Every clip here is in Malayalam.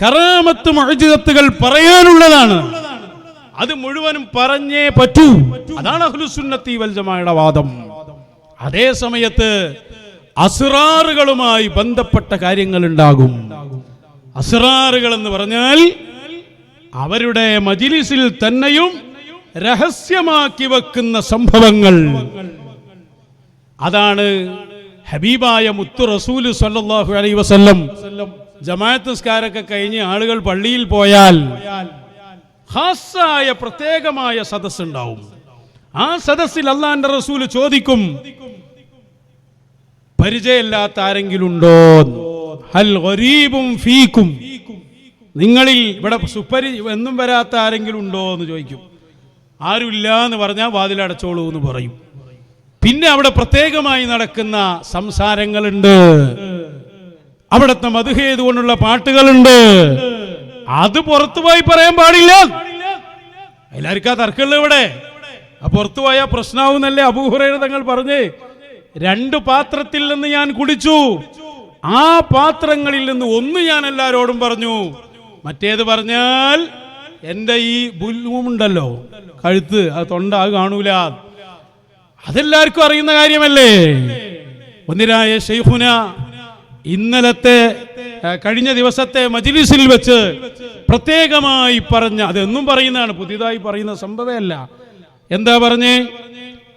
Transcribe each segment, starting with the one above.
കറാമത്ത് മുഅ്ജിസത്തുകൾ പറയാനുള്ളതാണ്. അത് മുഴുവനും പറഞ്ഞേ പറ്റൂ. അതാണ് അഹ്ലുസുന്നത്തി വൽ ജമാഅയുടെ വാദം. അതേ സമയത്ത് അസ്റാറുകളുമായി ബന്ധപ്പെട്ട കാര്യങ്ങൾ ഉണ്ടാകും. അസ്റാറുകൾ എന്ന് പറഞ്ഞാൽ അവരുടെ മജ്ലിസിൽ തന്നെയും രഹസ്യമാക്കി വെക്കുന്ന സംഭവങ്ങൾ. അതാണ് ഹബീബായ മുത്തു റസൂല് സ്വല്ലല്ലാഹു അലൈഹി വസല്ലം ജമാഅത്ത് നിസ്കാരമൊക്കെ കഴിഞ്ഞ് ആളുകൾ പള്ളിയിൽ പോയാൽ ഖാസായ പ്രത്യേകമായ സദസ്സ് ഉണ്ടാവും. ആ സദസ്സിൽ അല്ലാഹുവിന്റെ റസൂല് ചോദിക്കും, പരിചയമില്ലാത്ത ആരെങ്കിലും ഉണ്ടോ? ഹൽ ഗരീബും ഫീക്കും, നിങ്ങളിൽ ഇവിടെ എന്നും വരാത്ത ആരെങ്കിലും ഉണ്ടോ എന്ന് ചോദിക്കും. ആരുമില്ല എന്ന് പറഞ്ഞാൽ വാതിലടച്ചോളൂ എന്ന് പറയും. പിന്നെ അവിടെ പ്രത്യേകമായി നടക്കുന്ന സംസാരങ്ങളുണ്ട്, അവിടുത്തെ മദ്ഹ് ചെയ്തുകൊണ്ടുള്ള പാട്ടുകളുണ്ട്. അത് പുറത്തുപോയി പറയാൻ പാടില്ല. എല്ലാവർക്കും ആ തർക്കമുള്ള ഇവിടെ. പുറത്തു പോയാൽ പ്രശ്നമാവുന്നല്ലേ അബൂ ഹുറൈറ തങ്ങൾ പറഞ്ഞേ, 2 പാത്രത്തിൽ നിന്ന് ഞാൻ കുടിച്ചു, ആ പാത്രങ്ങളിൽ നിന്ന് ഒന്ന് ഞാൻ എല്ലാരോടും പറഞ്ഞു, മറ്റേത് പറഞ്ഞാൽ എന്റെ ഈ ബുല്ലുമുണ്ടല്ലോ കഴുത്ത്, അത് തൊണ്ട, അത് കാണൂല. അതെല്ലാവർക്കും അറിയുന്ന കാര്യമല്ലേ. ഒന്നിരായ ശൈഖുന കഴിഞ്ഞ ദിവസത്തെ മജ്ലിസിൽ വെച്ച് പ്രത്യേകമായി പറഞ്ഞ, അതെന്നും പറയുന്നതാണ്, പുതിയതായി പറയുന്ന സംഭവമല്ല. എന്താ പറഞ്ഞേ?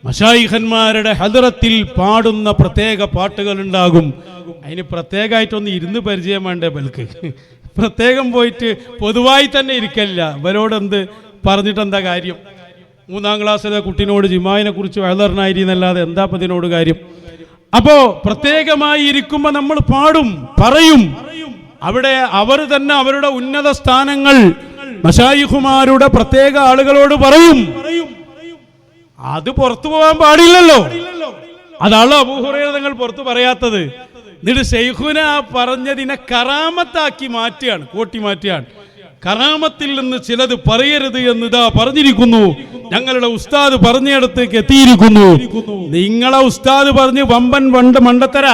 മശായിഖന്മാരുടെ ഹദറത്തിൽ പാടുന്ന പ്രത്യേക പാട്ടുകൾ ഉണ്ടാകും. അതിന് പ്രത്യേകമായിട്ടൊന്ന് ഇരുന്ന് പരിചയം വേണ്ടേ ബൽക്ക്? പ്രത്യേകം പോയിട്ട് പൊതുവായി തന്നെ ഇരിക്കല്ല. ഇവരോട് എന്ത് പറഞ്ഞിട്ട് എന്താ കാര്യം? 3ാം ക്ലാസ്സിലെ കുട്ടിനോട് ജിമായിനെ കുറിച്ച് വളർന്നായിരുന്നല്ലാതെ എന്താ ഇതിനോട് കാര്യം? അപ്പോ പ്രത്യേകമായി ഇരിക്കുമ്പോ നമ്മൾ പാടും, പറയും. അവിടെ അവർ തന്നെ അവരുടെ ഉന്നത സ്ഥാനങ്ങൾ മശായിഖുമാരുടെ പ്രത്യേക ആളുകളോട് പറയും. അത് പുറത്തു പോകാൻ പാടില്ലല്ലോ. അതാണ് അബൂ ഹുറൈറ തങ്ങൾ പുറത്തു പറയാത്തത്. എന്നിട്ട് ശൈഖുന പറഞ്ഞതിനെ കറാമത്താക്കി മാറ്റുകയാണ്, കോട്ടി മാറ്റുകയാണ്. കറാമത്തിൽ നിന്ന് ചിലത് പറയരുത് എന്ന് ഇതാ പറഞ്ഞിരിക്കുന്നു. ഞങ്ങളുടെ ഉസ്താദ് പറഞ്ഞിടത്തേക്ക് എത്തിയിരിക്കുന്നു. നിങ്ങളെ ഉസ്താദ് പറഞ്ഞ് വമ്പൻ മണ്ടത്തര.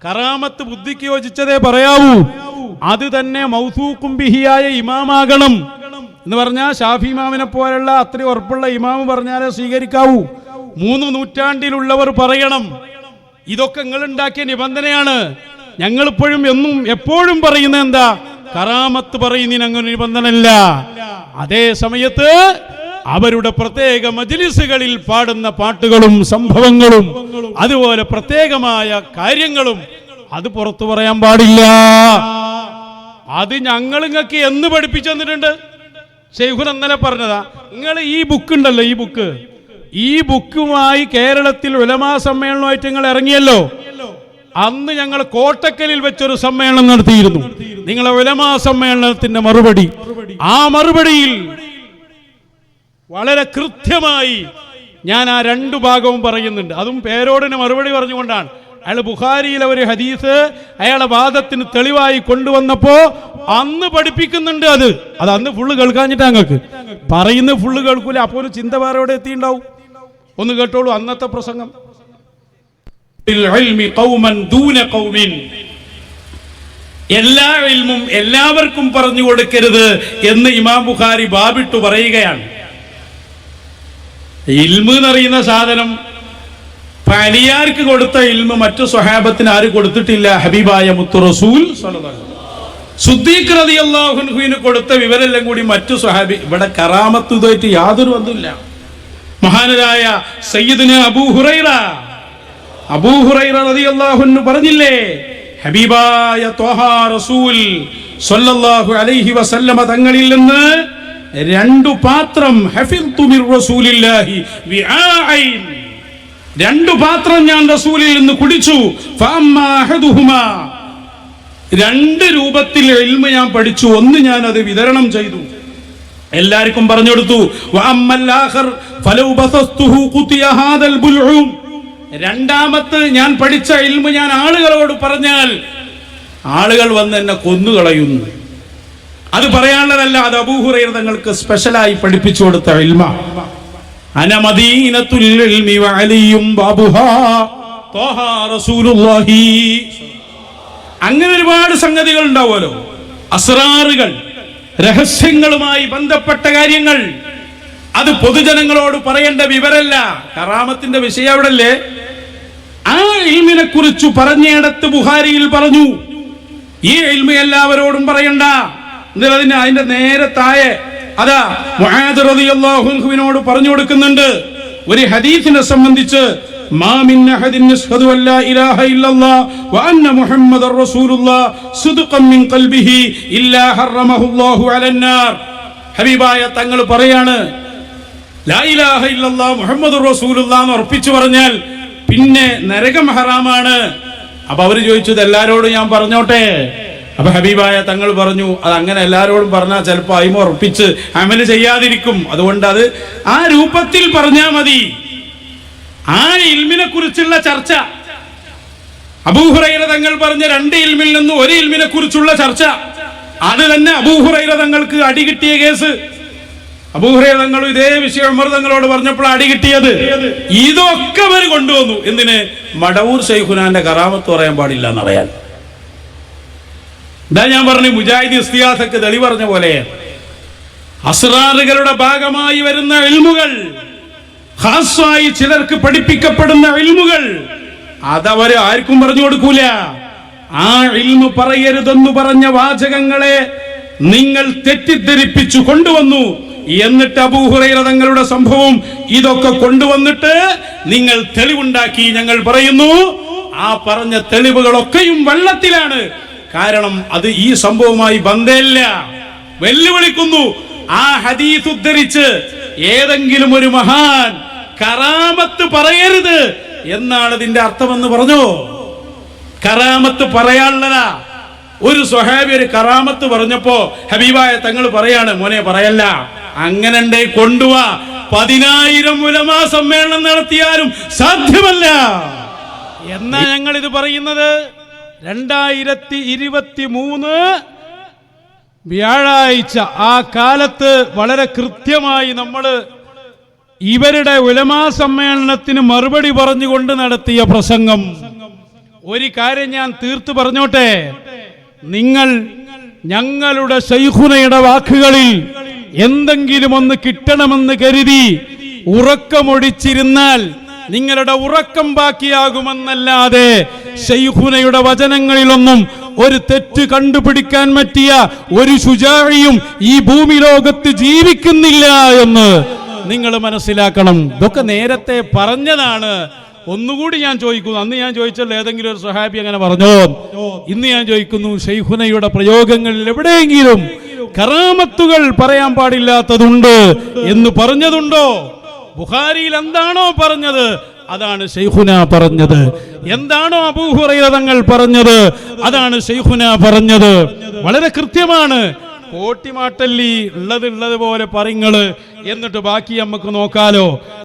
കറാമത്ത് ബുദ്ധിക്ക് യോജിച്ചതേ പറയാവൂ. അത് തന്നെ മൗസൂഖും ബിഹിയായ ഇമാമാകണം എന്ന് പറഞ്ഞാൽ ഷാഫി ഇമാമിനെ പോലുള്ള അത്രയും ഉറപ്പുള്ള ഇമാമ് പറഞ്ഞാലേ സ്വീകരിക്കാവൂ. 3 നൂറ്റാണ്ടിലുള്ളവർ പറയണം. ഇതൊക്കെ നിങ്ങൾ ഉണ്ടാക്കിയ നിബന്ധനയാണ്. ഞങ്ങളിപ്പോഴും എപ്പോഴും പറയുന്ന എന്താ? കറാമത്ത് പറയുന്നതിന് അങ്ങനെ നിബന്ധനയില്ല. അതേ സമയത്ത് അവരുടെ പ്രത്യേക മജ്ലിസുകളിൽ പാടുന്ന പാട്ടുകളും സംഭവങ്ങളും അതുപോലെ പ്രത്യേകമായ കാര്യങ്ങളും അത് പുറത്തു പറയാൻ പാടില്ല. അത് ഞങ്ങൾ നിങ്ങൾക്ക് എന്ന് പഠിപ്പിച്ചു തന്നിട്ടുണ്ട്. ശൈഖുന ഇന്നലെ പറഞ്ഞതാ, നിങ്ങൾ ഈ ബുക്ക് ഉണ്ടല്ലോ, ഈ ബുക്കുമായി കേരളത്തിൽ ഉലമാ സമ്മേളനമായിട്ട് നിങ്ങൾ ഇറങ്ങിയല്ലോ. അന്ന് ഞങ്ങൾ കോട്ടക്കലിൽ വെച്ചൊരു സമ്മേളനം നടത്തിയിരുന്നു. നിങ്ങളെ ഉലമാ സമ്മേളനത്തിന്റെ മറുപടി, ആ മറുപടിയിൽ വളരെ കൃത്യമായി ഞാൻ ആ 2 ഭാഗവും പറയുന്നുണ്ട്. അതും പേരോടിന് മറുപടി പറഞ്ഞുകൊണ്ടാണ്. അയാൾ ബുഖാരിയിലെ ഒരു ഹദീസ് അയാളെ വാദത്തിന് തെളിവായി കൊണ്ടുവന്നപ്പോ അന്ന് പഠിപ്പിക്കുന്നുണ്ട്. അത് അന്ന് ഫുള്ള് കേൾക്കാഞ്ഞിട്ട് ഞങ്ങൾക്ക് പറയുന്നത് ഫുള്ള് കേൾക്കൂല. അപ്പോൾ ഒരു ചിന്ത വേറെ എത്തിയിട്ടുണ്ടാവും. ഒന്ന് കേട്ടോളൂ അന്നത്തെ പ്രസംഗം. എല്ലാ ഇൽമും എല്ലാവർക്കും പറഞ്ഞു കൊടുക്കരുത് എന്ന് ഇമാം ബുഖാരി ബാബിട്ടു പറയുകയാണ്. ഇൽമ് എന്നറിയുന്ന സാധനം പലിയാർക്ക് കൊടുത്ത ഇൽമ് മറ്റു സ്വഹാബത്തിന് ആരും കൊടുത്തിട്ടില്ല. ഹബീബായ മുത്തു റസൂൽ സിദ്ദീഖ് റളിയല്ലാഹു അൻഹുവിന് കൊടുത്ത വിവരെല്ലാം കൂടി മറ്റു സ്വഹാബി. ഇവിടെ കറാമത്ത് ഇതായിട്ട് യാതൊരു ബന്ധമില്ല. മഹാനരായ സയ്യിദുന അബൂ ഹുറൈറ റളിയല്ലാഹു അൻഹു പറഞ്ഞില്ലേ, ഹബീബായ ത്വഹ റസൂൽ സ്വല്ലല്ലാഹു അലൈഹി വസല്ലമ തങ്ങളിൽ നിന്ന് 2 പാത്രം ഹഫിദ്തു മിർ റസൂലില്ലാഹി വിആഇൻ, 2 പാത്രം ഞാൻ റസൂലിൽ നിന്ന് കുടിച്ചു. ഫഅമ്മാ അഹദുഹുമാ, 2 രൂപത്തിൽ ഇൽമ് ഞാൻ പഠിച്ചു. ഒന്ന് ഞാൻ അത് വിതരണം ചെയ്തു, എല്ലാവർക്കും പറഞ്ഞു കൊടുത്തു. വഅമ്മൽ ആഖർ ഫലൗ ബസസ്തുഹു ഖുതിയ ഹാദൽ ബുൽഉം, രണ്ടാമത്തെ ഞാൻ പഠിച്ച ഇൽമ് ഞാൻ ആളുകളോട് പറഞ്ഞാൽ ആളുകൾ വന്ന് എന്നെ കൊന്നുകളയുന്നു. അത് പറയാനുള്ളതല്ല, അത് അബൂ ഹുറൈറ തങ്ങൾക്ക് സ്പെഷ്യലായി പഠിപ്പിച്ചു കൊടുത്ത ഇൽമാണ്. അന മദീനത്തുൽ ഇൽമി വഅലിയും ബാബുഹാ ത്വഹ റസൂലുള്ളാഹി. അങ്ങനെ ഒരുപാട് സംഗതികൾ ഉണ്ടാവുമല്ലോ. അസ്റാറുകൾ, രഹസ്യങ്ങളുമായി ബന്ധപ്പെട്ട കാര്യങ്ങൾ അത് പൊതുജനങ്ങളോട് പറയേണ്ട വിവരമല്ല. കറാമത്തിന്റെ വിഷയം അവിടല്ലേ? ആ ഇൽമിനെ കുറിച്ച് പറഞ്ഞിടത്ത് ബുഖാരിയിൽ പറഞ്ഞു, ഈ ഇൽമ എല്ലാവരോടും പറയണ്ട. അതിന്റെ നേരെ താഴെ അതാ മുആദ് റളിയല്ലാഹു അൻഹുവിനോട് പറഞ്ഞു കൊടുക്കുന്നുണ്ട് ഒരു ഹദീസിനെ സംബന്ധിച്ച്. മാ മിൻ അഹദിൻ യശ്ഹദു അല്ലാ ഇലാഹ ഇല്ലല്ലാഹ് വ അന്ന മുഹമ്മദർ റസൂലുള്ളാഹ് സുദ്ഖൻ മിൻ ഖൽബിഹി ഇല്ലാ ഹറമഹുല്ലാഹു അലന്നാർ. ഹബീബായ തങ്ങൾ പറയാണ്, ലാ ഇലാഹ ഇല്ലല്ലാഹ് മുഹമ്മദുർ റസൂലുള്ളാഹ് എന്ന് ഉറപ്പിച്ചു പറഞ്ഞാൽ പിന്നെ നരകം ഹറാമാണ്. അപ്പൊ അവര് ചോദിച്ചത് എല്ലാരോടും ഞാൻ പറഞ്ഞോട്ടെ? അപ്പൊ ഹബീബായ തങ്ങൾ പറഞ്ഞു, അത് അങ്ങനെ എല്ലാരോടും പറഞ്ഞാൽ ചിലപ്പോ അയിമ ഉറപ്പിച്ച് അമല് ചെയ്യാതിരിക്കും, അതുകൊണ്ട് അത് ആ രൂപത്തിൽ പറഞ്ഞാൽ മതി. ആ ഇൽമിനെ കുറിച്ചുള്ള ചർച്ച, അബൂ ഹുറൈറ തങ്ങൾ പറഞ്ഞ 2 ഇൽമിൽ നിന്ന് ഒരു ഇൽമിനെ കുറിച്ചുള്ള ചർച്ച, അത് തന്നെ അബൂ ഹുറൈറ തങ്ങൾക്ക് അടി കിട്ടിയ കേസ്. അബൂ ഹുറൈറ തങ്ങൾ ഇതേ വിഷയം ഉമർ തങ്ങളോട് പറഞ്ഞപ്പോൾ അടി കിട്ടിയത്. ഇതൊക്കെ അവർ കൊണ്ടുവന്നു. എന്തിന്? മടവൂർ ശൈഖുനാന്റെ കറാമത്ത് പറയാൻ പാടില്ല എന്നറിയാൻ. ഇതാ ഞാൻ പറഞ്ഞു, മുജാഹിദ് ഇസ്തിയാസക്ക് തെളി പറഞ്ഞ പോലെ അസ്റാറുകളുടെ ഭാഗമായി വരുന്ന ഇൽമുകൾ, ഖാസ്സായി ചിലർക്ക് പഠിപ്പിക്കപ്പെടുന്ന ഇൽമുകൾ, അതവര് ആർക്കും പറഞ്ഞു കൊടുക്കൂല. ആ ഇൽമു പറയരുതെന്ന് പറഞ്ഞ വാചകങ്ങളെ നിങ്ങൾ തെറ്റിദ്ധരിപ്പിച്ചു കൊണ്ടുവന്നു. എന്നിട്ട് അബൂ ഹുറൈറ തങ്ങളുടെ സംഭവം ഇതൊക്കെ കൊണ്ടുവന്നിട്ട് നിങ്ങൾ തെളിവുണ്ടാക്കി. ഞങ്ങൾ പറയുന്നു, ആ പറഞ്ഞ തെളിവുകളൊക്കെയും വെള്ളത്തിലാണ്. കാരണം അത് ഈ സംഭവവുമായി ബന്ധമില്ല. വെല്ലുവിളിക്കുന്നു. ആ ഹദീസ് ഉദ്ധരിച്ച് ഏതെങ്കിലും ഒരു മഹാൻ കറാമത്ത് പറയരുത് എന്നാണ് ഇതിന്റെ അർത്ഥമെന്ന് പറഞ്ഞു. കറാമത്ത് പറയാനുള്ളതാ. ഒരു സ്വഹാബി ഒരു കറാമത്ത് പറഞ്ഞപ്പോ ഹബീബായ തങ്ങൾ പറയാണ്, മോനെ പറയല്ല, അങ്ങനെ കൊണ്ടുവാ. 10,000 ഉലമാ സമ്മേളനം നടത്തിയാലും സാധ്യമല്ല എന്നാ ഞങ്ങൾ ഇത് പറയുന്നത്. 2023 വ്യാഴാഴ്ച ആ കാലത്ത് വളരെ കൃത്യമായി നമ്മൾ ഇവരുടെ ഉലമാ സമ്മേളനത്തിന് മറുപടി പറഞ്ഞുകൊണ്ട് നടത്തിയ പ്രസംഗം. ഒരു കാര്യം ഞാൻ തീർത്തു പറഞ്ഞോട്ടെ, നിങ്ങൾ ഞങ്ങളുടെ ശൈഖുനയുടെ വാക്കുകളിൽ എന്തെങ്കിലും ഒന്ന് കിട്ടണമെന്ന് കരുതി ഉറക്കമൊടിച്ചിരുന്നാൽ നിങ്ങളുടെ ഉറക്കം ബാക്കിയാകുമെന്നല്ലാതെ ശൈഖുനയുടെ വചനങ്ങളിലൊന്നും ഒരു തെറ്റ് കണ്ടുപിടിക്കാൻ പറ്റിയ ഒരു ശുജാഇയും ഈ ഭൂമി ലോകത്ത് ജീവിക്കുന്നില്ല എന്ന് നിങ്ങൾ മനസ്സിലാക്കണം. ഇതൊക്കെ നേരത്തെ പറഞ്ഞതാണ്. ഒന്നുകൂടി ഞാൻ ചോദിക്കുന്നു, അന്ന് ഞാൻ ചോദിച്ചല്ലോ ഏതെങ്കിലും ഒരു സ്വഹാബി അങ്ങനെ പറഞ്ഞോ? ഇന്ന് ഞാൻ ചോദിക്കുന്നു, ശൈഖുനയുടെ പ്രയോഗങ്ങളിൽ എവിടെയെങ്കിലും കറാമത്തുകൾ പറയാൻ പാടില്ലാത്തതുണ്ട് എന്ന് പറഞ്ഞതുണ്ടോ? ബുഖാരിയിൽ എന്താണോ പറഞ്ഞത് അതാണ് ശൈഖുന പറഞ്ഞത്. എന്താണോ അബൂ ഹുറൈറ തങ്ങൾ പറഞ്ഞത് അതാണ് ശൈഖുന പറഞ്ഞത്. വളരെ കൃത്യമാണ്. കോട്ടിമാട്ടല്ലി ഉള്ളത് പോലെ പറയുങ്ങള്, എന്നിട്ട് ബാക്കി നമുക്ക് നോക്കാലോ.